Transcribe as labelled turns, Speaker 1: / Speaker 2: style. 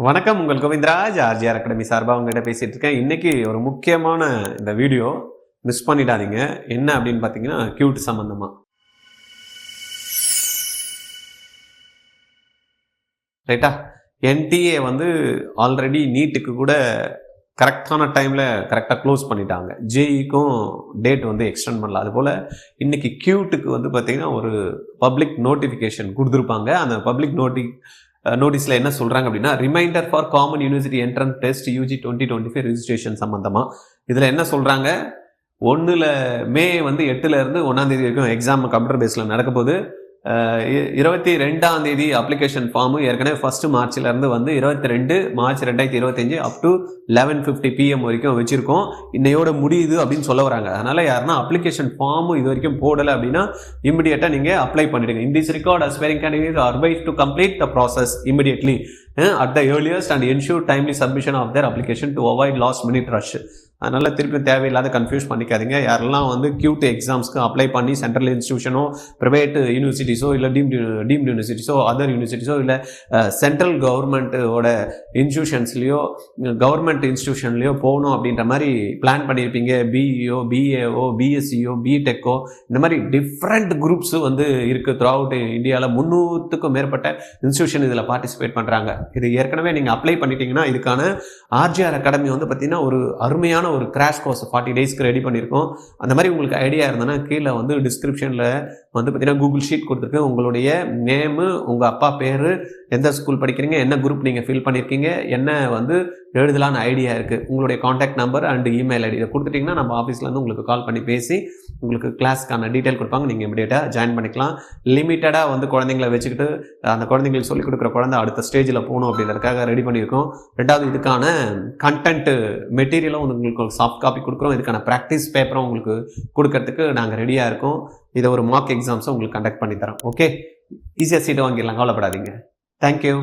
Speaker 1: வணக்கம், உங்கள் Govindaraj RGR academy சார்பாக உங்ககிட்ட பேசிட்டு இருக்கேன். இன்னைக்கு ஒரு முக்கியமான இந்த வீடியோ மிஸ் பண்ணிடாதீங்க. என்ன அப்படின்னு பார்த்தீங்கன்னா, கியூட் சம்பந்தமா. ரைட்டா? என்டிஏ வந்து ஆல்ரெடி நீட்டுக்கு கூட கரெக்டான டைமில் கரெக்டாக க்ளோஸ் பண்ணிட்டாங்க. ஜேஇக்கும் டேட் வந்து எக்ஸ்டெண்ட் பண்ணல. அதுபோல் இன்னைக்கு கியூட்டுக்கு வந்து பார்த்தீங்கன்னா ஒரு பப்ளிக் நோட்டிஃபிகேஷன் கொடுத்துருப்பாங்க. அந்த பப்ளிக் நோட்டீஸில் என்ன சொல்கிறாங்க அப்படின்னா, reminder for common university entrance test UG 2025 registration சம்மந்தமாக. இதில் என்ன சொல்கிறாங்க, 1 மே வந்து 8லேருந்து 1 வரைக்கும் எக்ஸாம் கம்ப்யூட்டர் பேஸில் நடக்க போது. 22 அப்ளிகேஷன் ஃபார்மு ஏற்கனவே 1 மார்ச்லேருந்து வந்து 22 மார்ச் 2025 அப் டு 11:50 PM வரைக்கும் வச்சுருக்கோம். இன்னையோட முடியுது அப்படின்னு சொல்ல வராங்க. அதனால் யாருன்னா அப்ளிகேஷன் ஃபார்மு இது வரைக்கும் போடலை அப்படின்னா இமிடியேட்டாக நீங்கள் அப்ளை பண்ணிவிடுங்க. In this record aspiring candidates R advised to complete the process immediately at the earliest and ensure timely submission of their application to avoid last minute rush. அதனால் திருப்பி தேவையில்லாத கன்ஃபியூஸ் பண்ணிக்காதீங்க. யாரெல்லாம் வந்து கியூட் எக்ஸாம்ஸ்க்கு அப்ளை பண்ணி central இன்ஸ்டியூஷனோ private யூனிவர்சிட்டிஸோ இல்லை deemed யூனிவர்சிட்டிஸோ other யூனிவர்சிட்டிஸோ இல்லை central கவர்மெண்ட்டோட இன்ஸ்டியூஷன்ஸ்லேயோ கவர்மெண்ட் இன்ஸ்டியூஷன்லேயோ போகணும் அப்படின்ற மாதிரி பிளான் பண்ணியிருப்பீங்க. பிஇஓ, பிஏஓ, பிஎஸ்சிஓ, பிடெக்கோ இந்த மாதிரி டிஃப்ரெண்ட் குரூப்ஸ் வந்து இருக்குது த்ரூ அவுட் இந்தியாவில். 300க்கும் மேற்பட்ட இன்ஸ்டியூஷன் இதில் பார்ட்டிசிபேட் பண்ணுறாங்க. இது ஏற்கனவே நீங்கள் அப்ளை பண்ணிட்டீங்கன்னா இதுக்கான ஆர்ஜிஆர் அகாடமி வந்து பார்த்தீங்கன்னா ஒரு அருமையான ஒரு கிராஷ் கோர்ஸ் 40 டேஸ்க்கு ரெடி பண்ணியிருக்கோம். அந்த மாதிரி உங்களுக்கு ஐடியா இருந்ததுன்னா கீழே வந்து டிஸ்கிரிப்ஷனில் வந்து பார்த்தீங்கன்னா கூகுள் ஷீட் கொடுத்துருக்கேன். உங்களுடைய நேமு, உங்கள் அப்பா பேர், எந்த ஸ்கூல் படிக்கிறீங்க, என்ன குரூப் நீங்கள் ஃபில் பண்ணியிருக்கீங்க, என்ன வந்து எழுதலான்னு ஐடியா இருக்குது, உங்களுடைய contact number and email ID இதை கொடுத்துட்டிங்கன்னா நம்ம ஆஃபீஸ்லேருந்து உங்களுக்கு கால் பண்ணி பேசி உங்களுக்கு கிளாஸ்க்கான டீட்டெயில் கொடுப்பாங்க. நீங்கள் இமீடியட்டாக ஜாயின் பண்ணிக்கலாம். லிமிட்டடாக வந்து குழந்தைங்களை வச்சுக்கிட்டு அந்த குழந்தைங்களுக்கு சொல்லிக் கொடுக்குற குழந்தை அடுத்த ஸ்டேஜில் போகணும் அப்படின்றதுக்காக ரெடி பண்ணியிருக்கோம். ரெண்டாவது, இதுக்கான கண்டென்ட் மெட்டீரியலும் உங்களுக்கு சாஃப்ட் காப்பி கொடுக்குறோம். இதுக்கான ப்ராக்டிஸ் பேப்பரும் உங்களுக்கு கொடுக்கறதுக்கு நாங்கள் ரெடியாக இருக்கோம். இதை ஒரு மார்க் எக்ஸாம்ஸும் உங்களுக்கு கண்டக்ட் பண்ணி தரோம். ஓகே, ஈஸியாக சீட்டை வாங்கிடலாம், கவலைப்படாதீங்க. தேங்க்யூ.